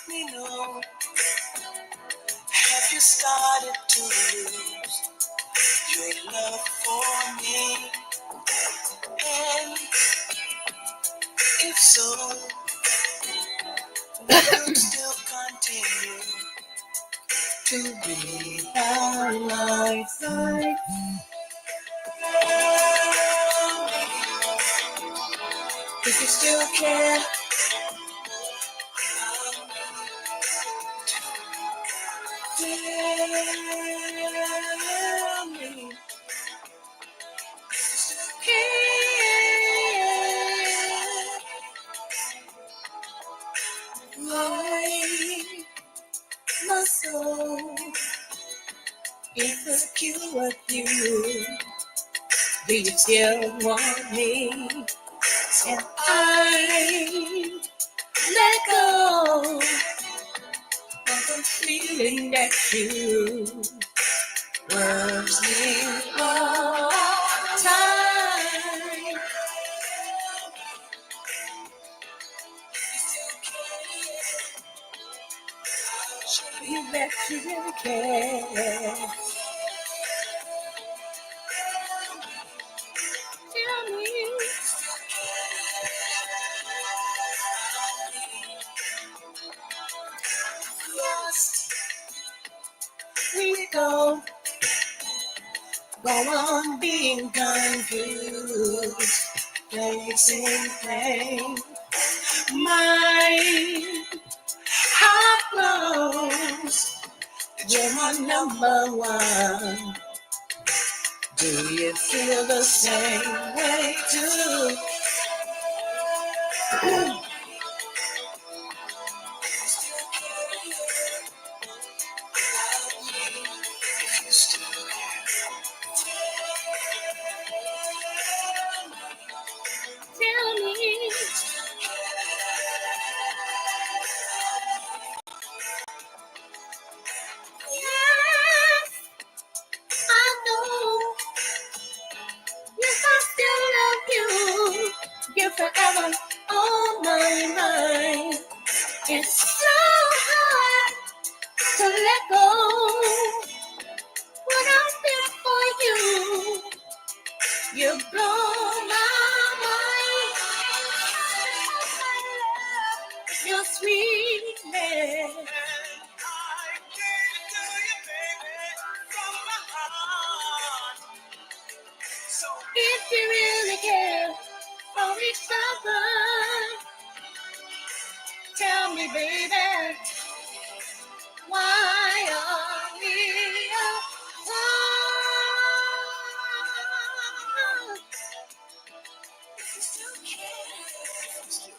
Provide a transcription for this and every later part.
me know, have you started to lose your love for me? And if so, will you still continue to be by my side? If you still care, tell me. Why my soul is insecure with you? Do you still want me? And I let go of the feeling that you works me all the time. Show you that you really care. Tell me. Lost. We go on being confused, facing pain. My heart knows you're my number one. Do you feel the same way too? Tell me. Yes, I know. Yes, I still love you. You're forever on my mind. It's so hard to let go. What I feel for you, you blow my mind. Your sweetness. If you really care for each other, tell me, baby, why are we apart? If you still care, you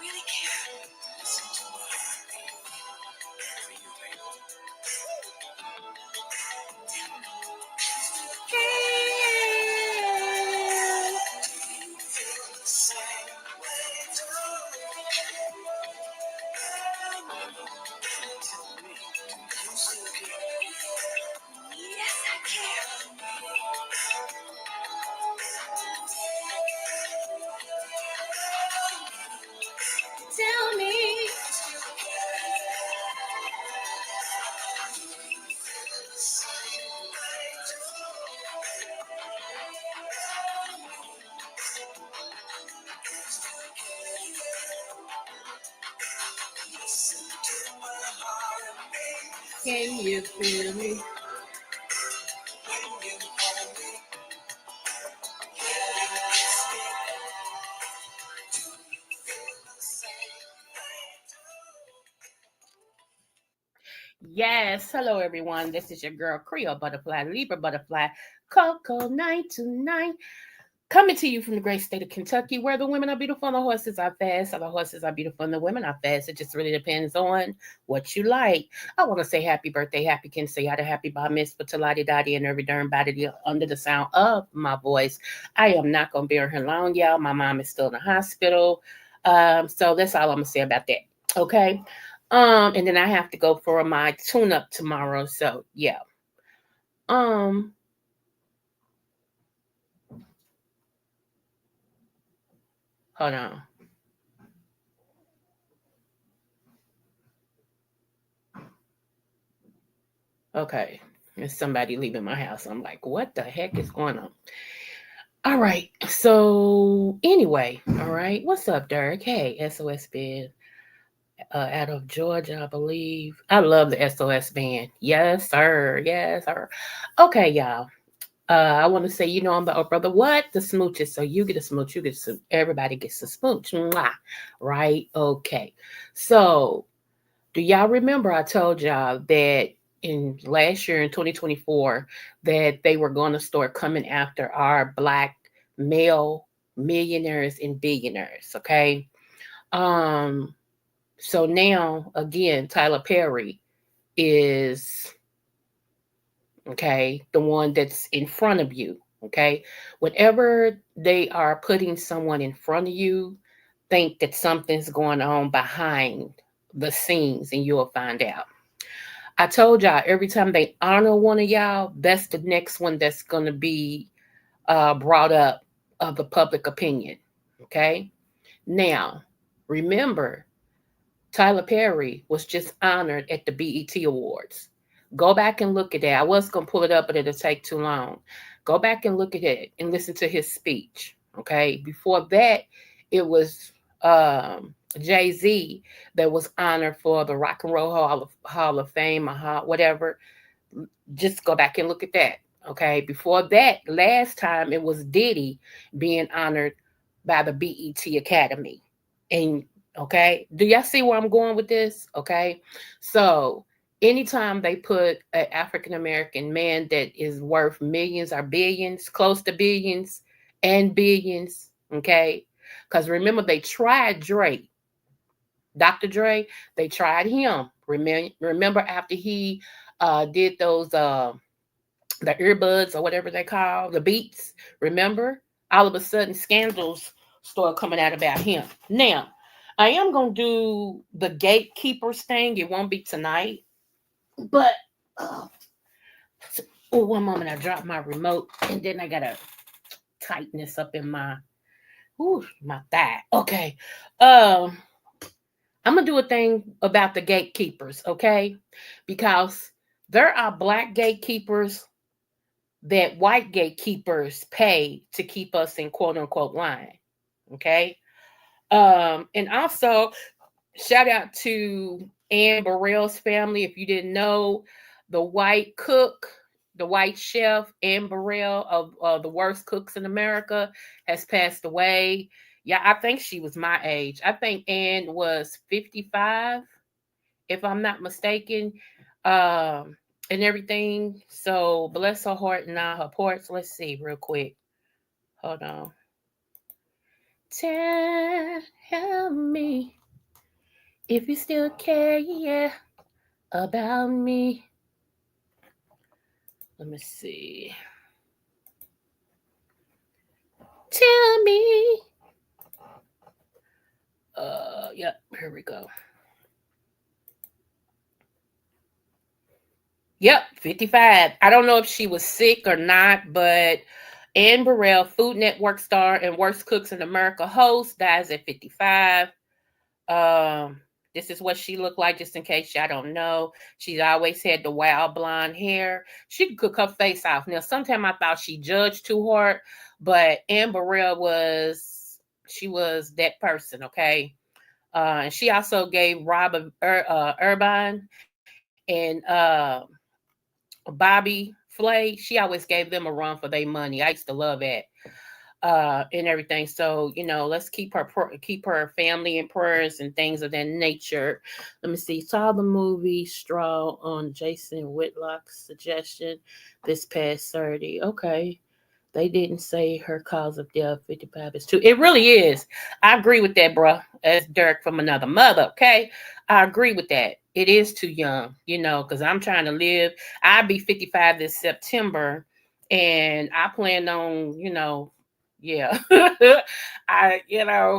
really care. Listen to my heartbeat for you, baby. Yes, I can. Tell me. Can you feel me? Yes, hello everyone. This is your girl Creole Butterfly, Libra Butterfly, Coco 929. Coming to you from the great state of Kentucky, where the women are beautiful and the horses are fast. Or the horses are beautiful and the women are fast. It just really depends on what you like. I want to say happy birthday, happy Kenyatta, happy bar mitzvah to Lottie Dottie and every darn body under the sound of my voice. I am not going to be on here long, y'all. My mom is still in the hospital. So that's all I'm going to say about that. Okay. And then I have to go for my tune-up tomorrow. So, yeah. Hold on. Okay. There's somebody leaving my house. I'm like, what the heck is going on? All right. So anyway, all right. What's up, Derek? Hey, SOS band out of Georgia, I believe. I love the SOS band. Yes, sir. Yes, sir. Okay, y'all. I want to say, I'm the brother. What the smooches? So you get a smooch, you get a smooch. Everybody gets a smooch. Mwah. Right? Okay. So do y'all remember I told y'all that in last year in 2024 that they were going to start coming after our black male millionaires and billionaires, okay? Um so now again Tyler Perry is okay, the one that's in front of you, okay? Whenever they are putting someone in front of you, think that something's going on behind the scenes and you'll find out. I told y'all every time they honor one of y'all, that's the next one that's going to be brought up of the public opinion. Okay. Now, remember, Tyler Perry was just honored at the BET Awards. Go back and look at that. I was going to pull it up, but it'll take too long. Go back and look at it and listen to his speech. Okay. Before that, it was Jay-Z that was honored for the Rock and Roll Hall of Fame or whatever. Just go back and look at that. Okay. Before that, last time it was Diddy being honored by the BET Academy. And okay, do y'all see where I'm going with this? Okay. So anytime they put an African American man that is worth millions or billions, close to billions and billions, okay. Because remember, they tried Drake, Dr. Dre, they tried him. Remember after he did those the earbuds or whatever they call the beats. Remember, all of a sudden scandals start coming out about him. Now, I am gonna do the gatekeepers thing. It won't be tonight, but uh, oh, one moment I dropped my remote, and then I gotta tighten this up in my thigh. Okay, um, I'm gonna do a thing about the gatekeepers. Okay, because there are black gatekeepers that white gatekeepers pay to keep us in quote unquote line. Okay. And also shout out to Anne Burrell's family. If you didn't know, the white cook, the white chef, Anne Burrell of the worst cooks in America, has passed away. Yeah, I think she was my age. I think Anne was 55, if I'm not mistaken. Um, and everything. So bless her heart and all her parts. Let's see real quick. Hold on. Tell me if you still care, yeah, about me. Let me see. Tell me. Yep, here we go. Yep, 55. I don't know if she was sick or not, but Anne Burrell, Food Network star and Worst Cooks in America host, dies at 55. Um, this is what she looked like, just in case y'all don't know. She's always had the wild blonde hair. She could cook her face off. Now, sometimes I thought she judged too hard, but Anne Burrell she was that person, okay? And she also gave Rob Urban and Bobby Flay. She always gave them a run for their money. I used to love that and everything. So let's keep her family in prayers and things of that nature. Let me see. Saw the movie Straw on Jason Whitlock's suggestion this past Saturday. Okay. They didn't say her cause of death 55 is too. It really is. I agree with that, bro. As Derek from another mother. Okay. I agree with that. It is too young, because I'm trying to live. I'll be 55 this September, and I plan on, yeah.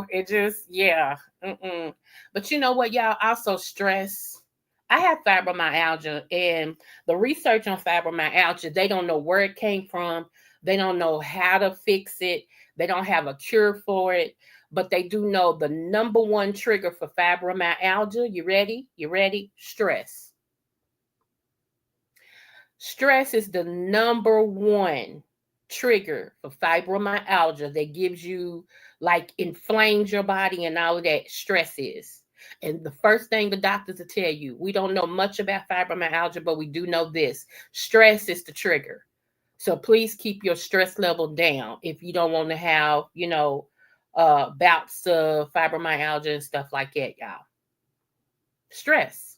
it just, yeah. Mm-mm. But you know what, y'all? Also stress. I have fibromyalgia, and the research on fibromyalgia, they don't know where it came from. They don't know how to fix it. They don't have a cure for it. but they do know the number one trigger for fibromyalgia. You ready? You ready? Stress. Stress is the number one trigger for fibromyalgia that gives you, like, inflames your body and all of that. Stress is. And the first thing the doctors will tell you, we don't know much about fibromyalgia, but we do know this: stress is the trigger. So please keep your stress level down if you don't want to have, bouts of fibromyalgia and stuff like that, y'all. Stress.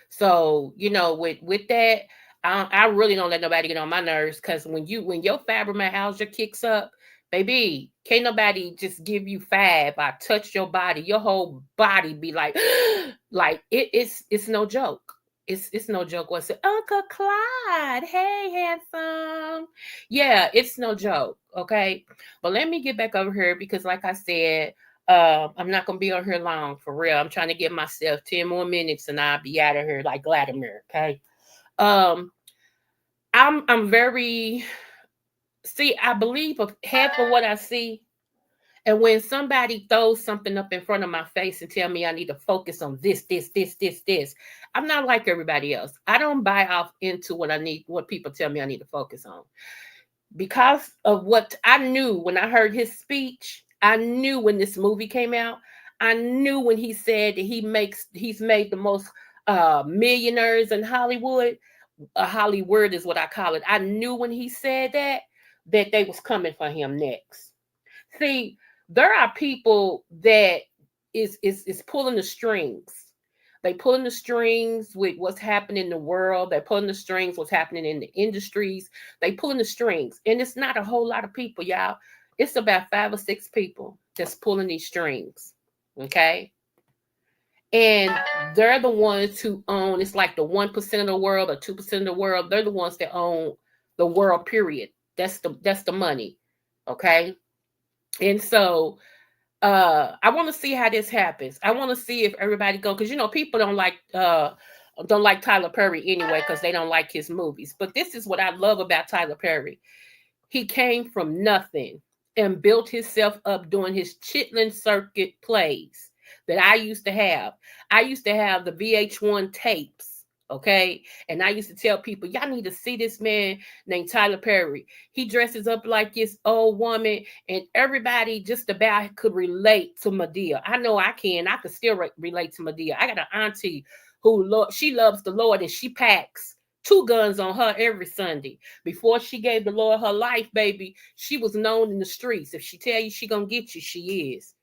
So, with that, I really don't let nobody get on my nerves, because when your fibromyalgia kicks up, baby, can't nobody just give you fab. I touch your body, your whole body be like, like it's no joke. It's no joke. What's it, Uncle Clyde? Hey, handsome. Yeah, it's no joke. Okay, but let me get back over here, because, like I said, I'm not gonna be on here long, for real. I'm trying to give myself 10 more minutes and I'll be out of here like Vladimir. Okay. Um, I'm very, see, I believe of half of what I see. And when somebody throws something up in front of my face and tell me I need to focus on this, I'm not like everybody else. I don't buy off into what people tell me I need to focus on, because of what I knew when I heard his speech. I knew when this movie came out. I knew when he said that he's made the most millionaires in Hollywood. Hollywood is what I call it. I knew when he said that they was coming for him next. See, there are people that is pulling the strings. They pulling the strings with what's happening in the world. They're pulling the strings what's happening in the industries. They pulling the strings, and it's not a whole lot of people, y'all. It's about 5 or 6 people that's pulling these strings. Okay, and they're the ones who own. It's like the 1% of the world or 2% of the world. They're the ones that own the world. Period. That's the money. Okay, and so I want to see how this happens. I want to see if everybody go, because people don't like Tyler Perry anyway, because they don't like his movies. But this is what I love about Tyler Perry. He came from nothing and built himself up doing his Chitlin Circuit plays that I used to have. I used to have the VH1 tapes, okay? And I used to tell people, y'all need to see this man named Tyler Perry. He dresses up like this old woman, and everybody just about could relate to Medea. I know I can. I could still relate to Medea. I got an auntie she loves the Lord, and she packs 2 guns on her every Sunday. Before she gave the Lord her life, baby, she was known in the streets. If she tell you she gonna get you, she is.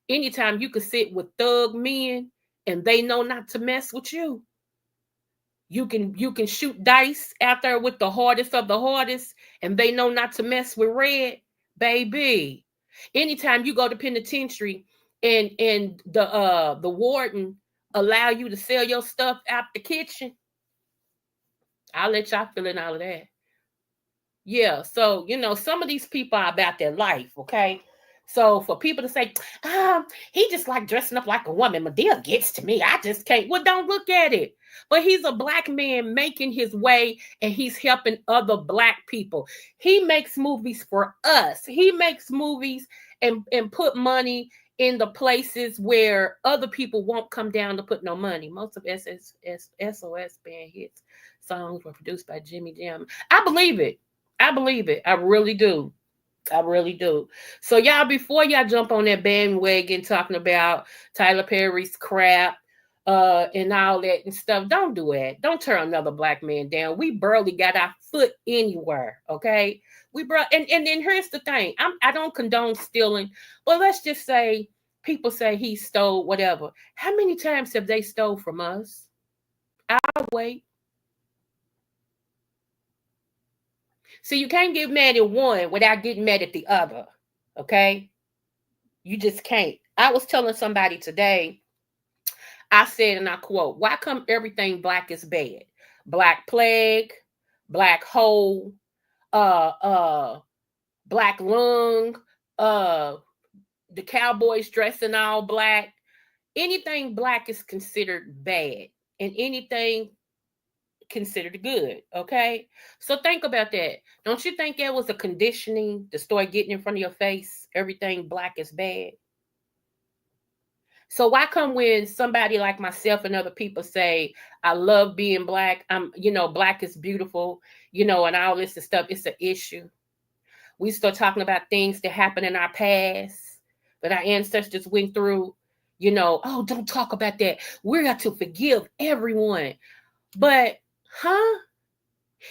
Anytime you can sit with thug men and they know not to mess with you, you can shoot dice out there with the hardest of the hardest, and they know not to mess with red, baby. Anytime you go to penitentiary and the warden allow you to sell your stuff out the kitchen, I'll let y'all fill in all of that. Yeah, so some of these people are about their life, okay? So for people to say, he just like dressing up like a woman, Medea gets to me. I just can't. Well, don't look at it. But he's a black man making his way, and he's helping other black people. He makes movies for us. He makes movies and put money in the places where other people won't come down to put no money. Most of SOS band hits songs were produced by Jimmy Jam. I believe it. I believe it. I really do. I really do. So y'all, before y'all jump on that bandwagon talking about Tyler Perry's crap, and all that and stuff, don't do that. Don't turn another black man down. We barely got our foot anywhere. Okay. And then here's the thing. I don't condone stealing, but let's just say people say he stole whatever. How many times have they stole from us? I'll wait. So you can't get mad at one without getting mad at the other. Okay? You just can't. I was telling somebody today, I said, and I quote, why come everything black is bad? Black plague, black hole, uh, uh, black lung, uh, the cowboys dressing all black. Anything black is considered bad. And anything considered good. Okay. So think about that. Don't you think that was a conditioning to start getting in front of your face? Everything black is bad. So why come when somebody like myself and other people say, I love being black, black is beautiful, and all this and stuff, it's an issue. We start talking about things that happened in our past that our ancestors went through. Oh, don't talk about that. We got to forgive everyone. But, huh?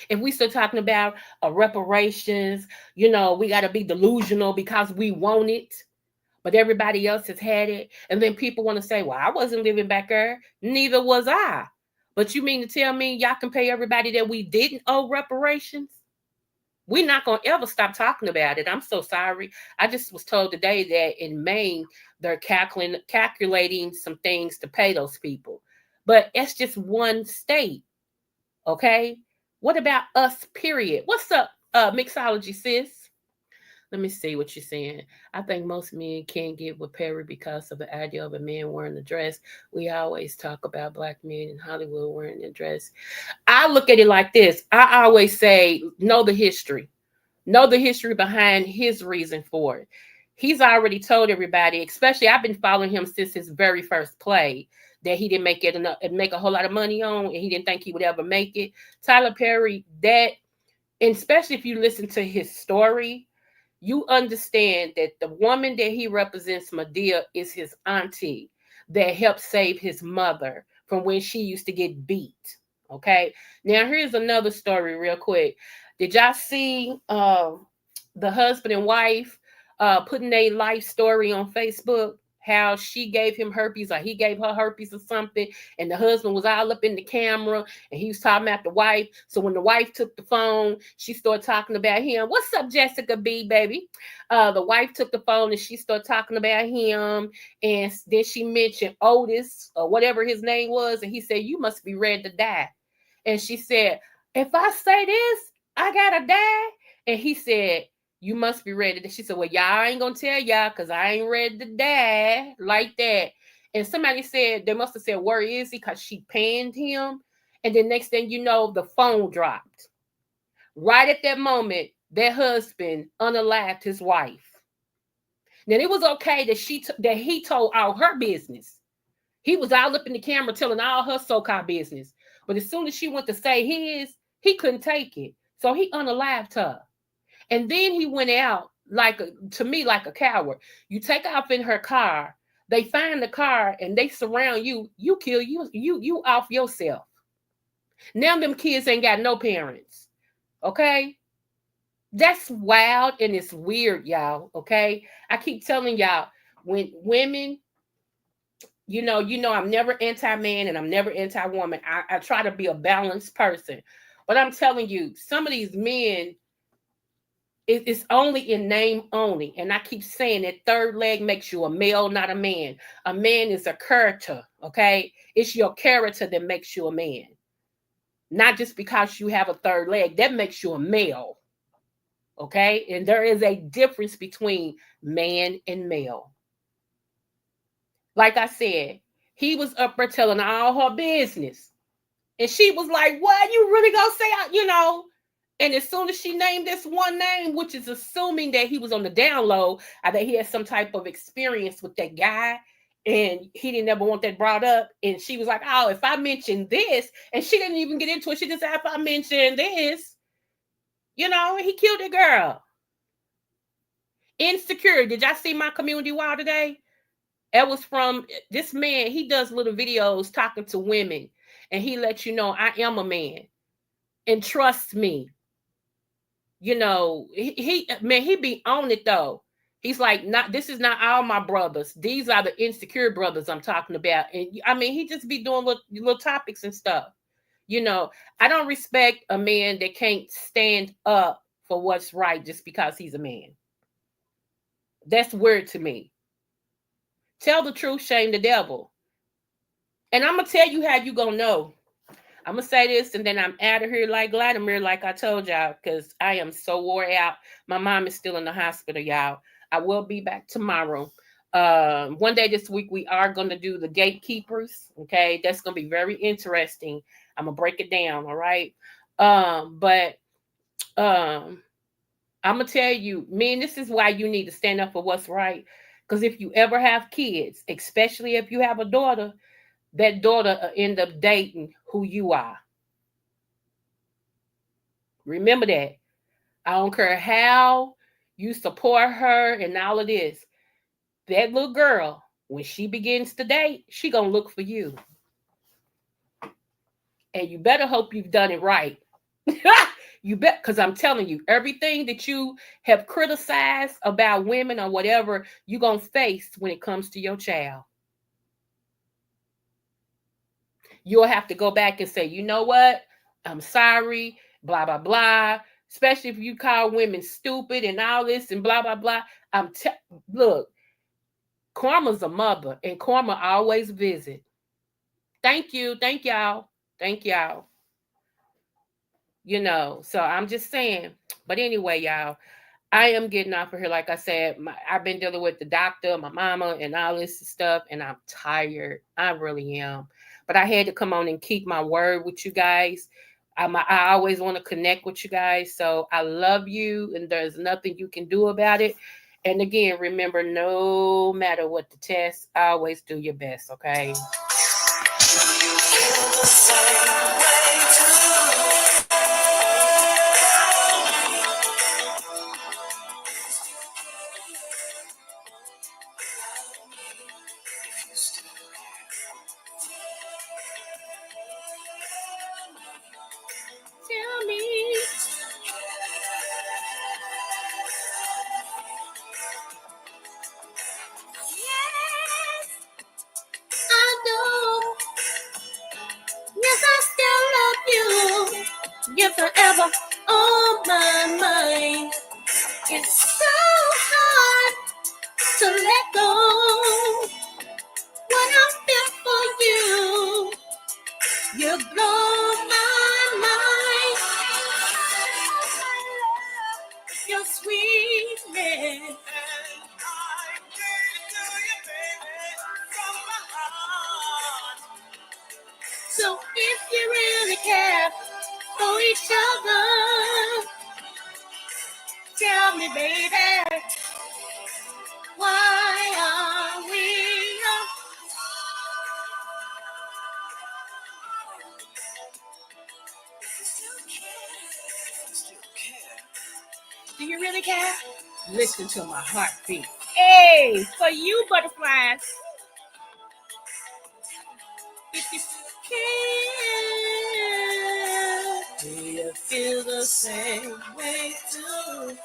If we start talking about reparations, we got to be delusional because we want it, but everybody else has had it. And then people want to say, well, I wasn't living back there. Neither was I. But you mean to tell me y'all can pay everybody that we didn't owe reparations? We're not going to ever stop talking about it. I'm so sorry. I just was told today that in Maine, they're calculating some things to pay those people. But it's just one state. Okay. What about us, period? What's up, mixology, sis? Let me see what you're saying. I think most men can't get with Perry because of the idea of a man wearing a dress. We always talk about black men in Hollywood wearing a dress. I look at it like this. I always say, know the history. Know the history behind his reason for it. He's already told everybody, especially I've been following him since his very first play, that he didn't make a whole lot of money on, and he didn't think he would ever make it. Tyler Perry, that, and especially if you listen to his story, you understand that the woman that he represents, Medea, is his auntie that helped save his mother from when she used to get beat. Okay. Now here's another story real quick. Did y'all see the husband and wife putting a life story on Facebook? How she gave him herpes or he gave her herpes or something, and the husband was all up in the camera and he was talking about the wife. So when the wife took the phone, she started talking about him. What's up, Jessica B, baby? The wife took the phone and she started talking about him, and then she mentioned Otis or whatever his name was, and he said, you must be ready to die. And she said, if I say this, I gotta die. And he said, you must be ready. She said, well, y'all ain't gonna tell y'all because I ain't ready to die like that. And somebody said, they must have said, where is he? Because she panned him. And then next thing you know, the phone dropped. Right at that moment, their husband unalived his wife. Now it was okay that that he told all her business. He was all up in the camera telling all her so-called business. But as soon as she went to say his, he couldn't take it. So he unalived her. And then he went out to me like a coward. You take off in her car, they find the car and they surround you. You kill you off yourself. Now them kids ain't got no parents. Okay? That's wild and it's weird, y'all. Okay? I keep telling y'all, when women, I'm never anti-man and I'm never anti-woman. I try to be a balanced person. But I'm telling you, some of these men, it's only in name only. And I keep saying that third leg makes you a male, not a man. A man is a character, okay? It's your character that makes you a man. Not just because you have a third leg. That makes you a male, okay? And there is a difference between man and male. Like I said, he was up there telling all her business. And she was like, what? You really gonna say, And as soon as she named this one name, which is assuming that he was on the down low, that he had some type of experience with that guy, and he didn't ever want that brought up. And she was like, oh, if I mention this, and she didn't even get into it. She just said, if I mention this, he killed a girl. Insecure. Did y'all see my community wall today? That was from this man. He does little videos talking to women, and he lets you know I am a man, and trust me. He be on it though. He's like, this is not all my brothers. These are the insecure brothers I'm talking about. And he just be doing little topics and stuff. I don't respect a man that can't stand up for what's right just because he's a man. That's weird to me. Tell the truth, shame the devil. And I'm going to tell you how you going to know. I'm going to say this and then I'm out of here like Vladimir, like I told y'all, because I am so wore out. My mom is still in the hospital, y'all. I will be back tomorrow. One day this week, we are going to do the gatekeepers. Okay. That's going to be very interesting. I'm gonna break it down, all right? But um, I'm gonna tell you, man, this is why you need to stand up for what's right. Because if you ever have kids, especially if you have a daughter, that daughter end up dating who you are. Remember that. I don't care how you support her and all of this. That little girl, when she begins to date, she gonna look for you. And you better hope you've done it right. You bet, because I'm telling you, everything that you have criticized about women or whatever, you're gonna face when it comes to your child. You'll have to go back and say, you know what? I'm sorry, blah, blah, blah. Especially if you call women stupid and all this and blah, blah, blah. Look, karma's a mother and karma always visit. Thank you. Thank y'all. Thank y'all. So I'm just saying. But anyway, y'all, I am getting off of here. Like I said, I've been dealing with the doctor, my mama, and all this stuff, and I'm tired. I really am. But I had to come on and keep my word with you guys. I always want to connect with you guys. So I love you, and there's nothing you can do about it. And again, remember, no matter what the test, always do your best, okay? Tell me. Yes, I know. Yes, I still love you. Yes, forever on my mind. It's so hard to let go. When I feel for you, you blow my mind. Your sweetness. So if you really care for each other, tell me, baby, why are we apart? Do you really care? Listen to my heartbeat. Hey, for you, butterflies. If you care, do you feel the same way too?